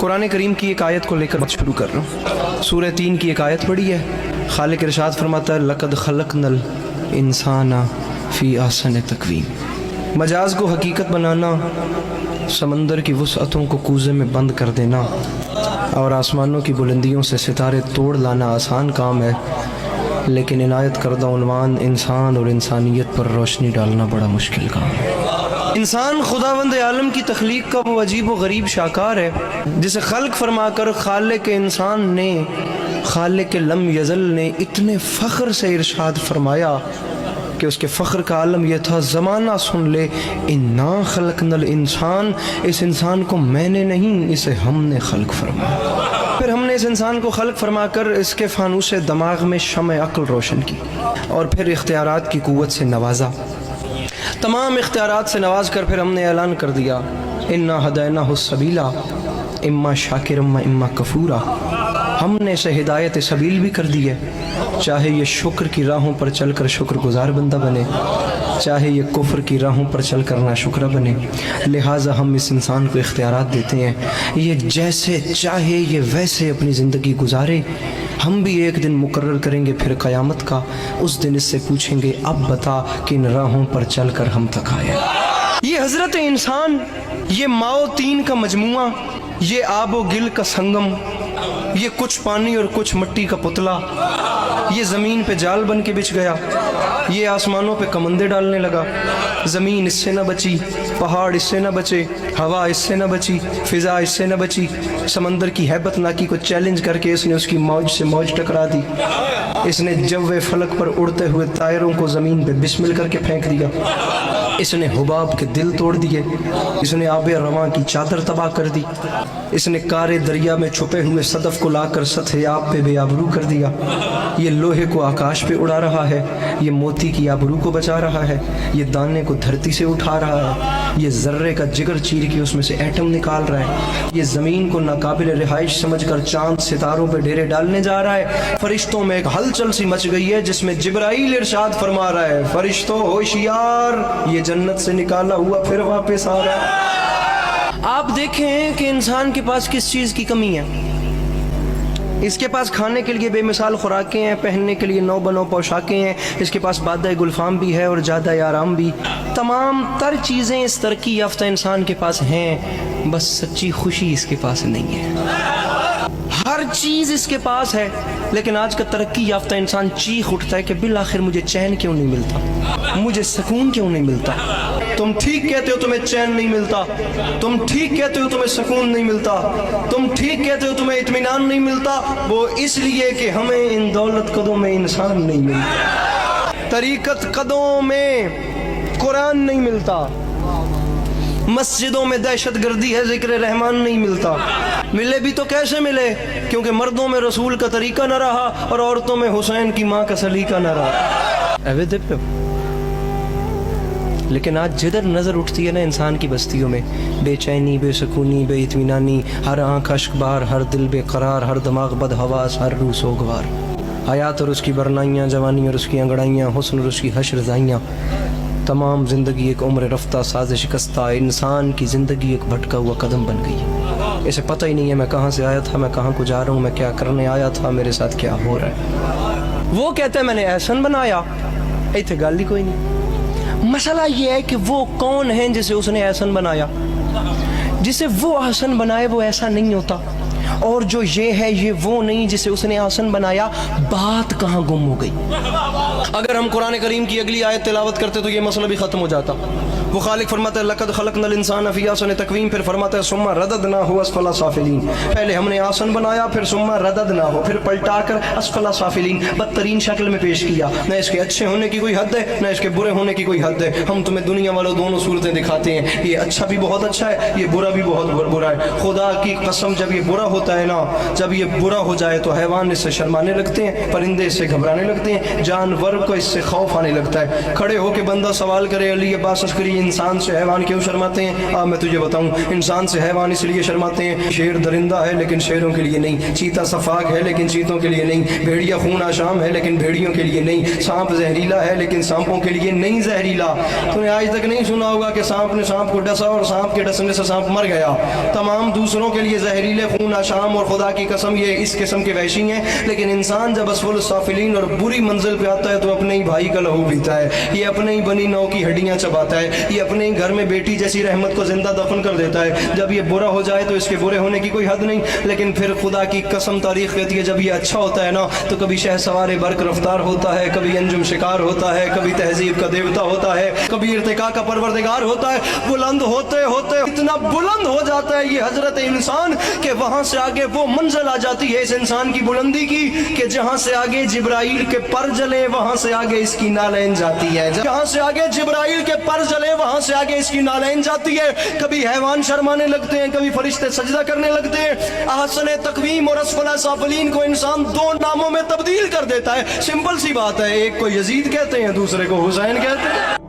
قرآن کریم کی ایک آیت کو لے کر بات شروع کر رہا ہوں۔ سورہ 3 کی ایک آیت پڑھی ہے، خالق ارشاد فرماتا ہے لقد خلقنا الانسان فی احسن تقویم۔ مجاز کو حقیقت بنانا، سمندر کی وسعتوں کو کوزے میں بند کر دینا اور آسمانوں کی بلندیوں سے ستارے توڑ لانا آسان کام ہے، لیکن عنایت کردہ عنوان انسان اور انسانیت پر روشنی ڈالنا بڑا مشکل کام ہے۔ انسان خداوند عالم کی تخلیق کا وہ عجیب و غریب شاہکار ہے جسے خلق فرما کر خالق انسان نے، خالق لم یزل نے اتنے فخر سے ارشاد فرمایا کہ اس کے فخر کا عالم یہ تھا، زمانہ سن لے، انا خلقنا الانسان، اس انسان کو میں نے نہیں، اسے ہم نے خلق فرمایا۔ پھر ہم نے اس انسان کو خلق فرما کر اس کے فانوس دماغ میں شمع عقل روشن کی اور پھر اختیارات کی قوت سے نوازا۔ تمام اختیارات سے نواز کر پھر ہم نے اعلان کر دیا انا ہدیناہ السبیل اما شاکرا و اما کفورا۔ ہم نے اسے ہدایت سبیل بھی کر دی ہے، چاہے یہ شکر کی راہوں پر چل کر شکر گزار بندہ بنے، چاہے یہ کفر کی راہوں پر چل کر ناشکرہ بنے۔ لہٰذا ہم اس انسان کو اختیارات دیتے ہیں، یہ جیسے چاہے یہ ویسے اپنی زندگی گزارے۔ ہم بھی ایک دن مقرر کریں گے پھر قیامت کا، اس دن اس سے پوچھیں گے اب بتا کن راہوں پر چل کر ہم تک آئے۔ یہ حضرت انسان، یہ ماؤ تین کا مجموعہ، یہ آب و گل کا سنگم، یہ کچھ پانی اور کچھ مٹی کا پتلا، یہ زمین پہ جال بن کے بچھ گیا، یہ آسمانوں پہ کمندے ڈالنے لگا، زمین اس سے نہ بچی، پہاڑ اس سے نہ بچے، ہوا اس سے نہ بچی، فضا اس سے نہ بچی، سمندر کی ہیبت ناکی کو چیلنج کر کے اس نے اس کی موج سے موج ٹکرا دی، اس نے جو فلک پر اڑتے ہوئے طائروں کو زمین پہ بسمل کر کے پھینک دیا، اس نے حباب کے دل توڑ دیے، اس نے آب رواں کی چادر تباہ کر دی، اس نے کارے دریا میں چھپے ہوئے صدف کو لا کر سطح آب پہ بے آبرو کر دیا، یہ لوہے کو آکاش پہ اڑا رہا ہے، یہ موتی کی آبرو کو بچا رہا ہے، یہ دانے کو دھرتی سے اٹھا رہا ہے، یہ ذرے کا جگر چیر کے اس میں سے ایٹم نکال رہا ہے، یہ زمین کو ناقابل رہائش سمجھ کر چاند ستاروں پہ ڈیرے ڈالنے جا رہا ہے۔ فرشتوں میں ایک ہلچل سی مچ گئی ہے جس میں جبرائیل ارشاد فرما رہا ہے فرشتوں ہوشیار، یہ جنت سے نکالا ہوا پھر واپس آ رہا ہے۔ آپ دیکھیں کہ انسان کے پاس کس چیز کی کمی ہے۔ اس کے پاس کھانے کے لیے بے مثال خوراکیں ہیں، پہننے کے لیے نو بنو پوشاکیں ہیں، اس کے پاس بادہ گلفام بھی ہے اور جادہ آرام بھی، تمام تر چیزیں اس ترقی یافتہ انسان کے پاس ہیں، بس سچی خوشی اس کے پاس نہیں ہے۔ ہر چیز اس کے پاس ہے، لیکن آج کا ترقی یافتہ انسان چیخ اٹھتا ہے کہ بالآخر مجھے چین کیوں نہیں ملتا، مجھے سکون کیوں نہیں ملتا۔ تم ٹھیک کہتے ہو تمہیں چین نہیں ملتا، تم ٹھیک کہتے ہو تمہیں سکون نہیں ملتا، تم ٹھیک کہتے ہو تمہیں اطمینان نہیں ملتا، وہ اس لیے کہ ہمیں ان دولت قدوں میں انسان نہیں ملتا، طریقت قدوں میں قرآن نہیں ملتا، مسجدوں میں دہشت گردی ہے، ذکر رحمان نہیں ملتا۔ ملے بھی تو کیسے ملے؟ کیونکہ مردوں میں رسول کا طریقہ نہ رہا اور عورتوں میں حسین کی ماں کا سلیقہ نہ رہا۔ لیکن آج جدھر نظر اٹھتی ہے نا انسان کی بستیوں میں، بے چینی، بے سکونی، بے اطمینانی، ہر آنکھ اشک بار، ہر دل بے قرار، ہر دماغ بد حواس، ہر روح سوگوار، حیات اور اس کی برنائیاں، جوانی اور اس کی انگڑائیاں، حسن اور اس کی حشر زائیاں، تمام زندگی ایک عمر رفتہ ساز شکستہ، انسان کی زندگی ایک بھٹکا ہوا قدم بن گئی۔ اسے پتہ ہی نہیں ہے میں کہاں سے آیا تھا، میں کہاں کو جا رہا ہوں، میں کیا کرنے آیا تھا، میرے ساتھ کیا ہو رہا ہے۔ وہ کہتے ہیں میں نے احسن بنایا، ایتھے گل ہی کوئی نہیں۔ مسئلہ یہ ہے کہ وہ کون ہیں جسے اس نے احسن بنایا؟ جسے وہ احسن بنائے وہ ایسا نہیں ہوتا، اور جو یہ ہے یہ وہ نہیں جسے اس نے احسن بنایا۔ بات کہاں گم ہو گئی؟ اگر ہم قرآن کریم کی اگلی آیت تلاوت کرتے تو یہ مسئلہ بھی ختم ہو جاتا۔ وہ خالق فرماتا ہے لقد خلقنا الانسان فی احسن تقویم، پھر فرماتا ہے ثم رددناہ اسفل سافلین، پہلے ہم نے آسن بنایا، پھر ثم رددناہ، پھر پلٹا کر اسفل سافلین، بدترین شکل میں پیش کیا۔ نہ اس کے اچھے ہونے کی کوئی حد ہے، نہ اس کے برے ہونے کی کوئی حد ہے۔ ہم تمہیں دنیا والوں دونوں صورتیں دکھاتے ہیں، یہ اچھا بھی بہت اچھا ہے، یہ برا بھی بہت برا ہے۔ خدا کی قسم جب یہ برا ہوتا ہے نا، جب یہ برا ہو جائے تو حیوان اس سے شرمانے لگتے ہیں، پرندے اس سے گھبرانے لگتے ہیں، جانور کو اس سے خوف آنے لگتا ہے۔ کھڑے ہو کے بندہ سوال کرے علی عباس عسکری انسان سے حیوان کیوں شرماتے ہیں؟ میں تجھے بتاؤں، انسان سے حیوان اس لیے شرماتے ہیں، شیر درندہ ہے لیکن شیروں کے لیے نہیں، چیتا صفاق ہے لیکن چیتوں کے لیے نہیں، بھیڑیا خون آشام ہے لیکن بھیڑیوں کے لیے نہیں، سانپ زہریلا ہے لیکن سانپوں کے لیے نہیں زہریلا۔ تو نے آج تک نہیں سنا ہوگا کہ سانپ نے سانپ کو ڈسا اور سانپ کے ڈسنے سے سانپ مر گیا۔ تمام دوسروں کے لیے زہریلے، خون آشام، اور خدا کی قسم یہ اس قسم کے وحشی ہیں، لیکن انسان جب اسفل السافلین اور بری منزل پہ آتا ہے تو اپنے ہی بھائی کا لہو پیتا ہے، یہ اپنے ہی بنی نو کی ہڈیاں چباتا ہے، یہ اپنے ہی گھر میں بیٹی جیسی رحمت کو زندہ دفن کر دیتا ہے۔ جب یہ برا ہو جائے تو اس کے برے ہونے کی کوئی حد نہیں، لیکن پھر خدا کی قسم تاریخ کہتی ہے جب یہ اچھا ہوتا ہے نا تو کبھی شہ سوار برق رفتار ہوتا ہے، کبھی انجم شکار ہوتا ہے، کبھی تہذیب کا دیوتا ہوتا ہے، کبھی ارتقاء کا پروردگار ہوتا ہے۔ بلند ہوتے ہوتے اتنا بلند ہو جاتا ہے یہ حضرت انسان کہ وہاں سے آگے وہ منزل آ جاتی ہے اس انسان کی بلندی کی کہ جہاں سے آگے جبرائیل کے پر جلے وہاں سے آگے اس کی نالین جاتی ہے، جہاں سے آگے جبرائیل کے پر جلے وہاں سے آگے اس کی نالین جاتی ہے۔ کبھی حیوان شرمانے لگتے ہیں، کبھی فرشتے سجدہ کرنے لگتے ہیں۔ احسن تقویم اور اسفل سافلین کو انسان دو ناموں میں تبدیل کر دیتا ہے، سمپل سی بات ہے، ایک کو یزید کہتے ہیں دوسرے کو حسین کہتے ہیں۔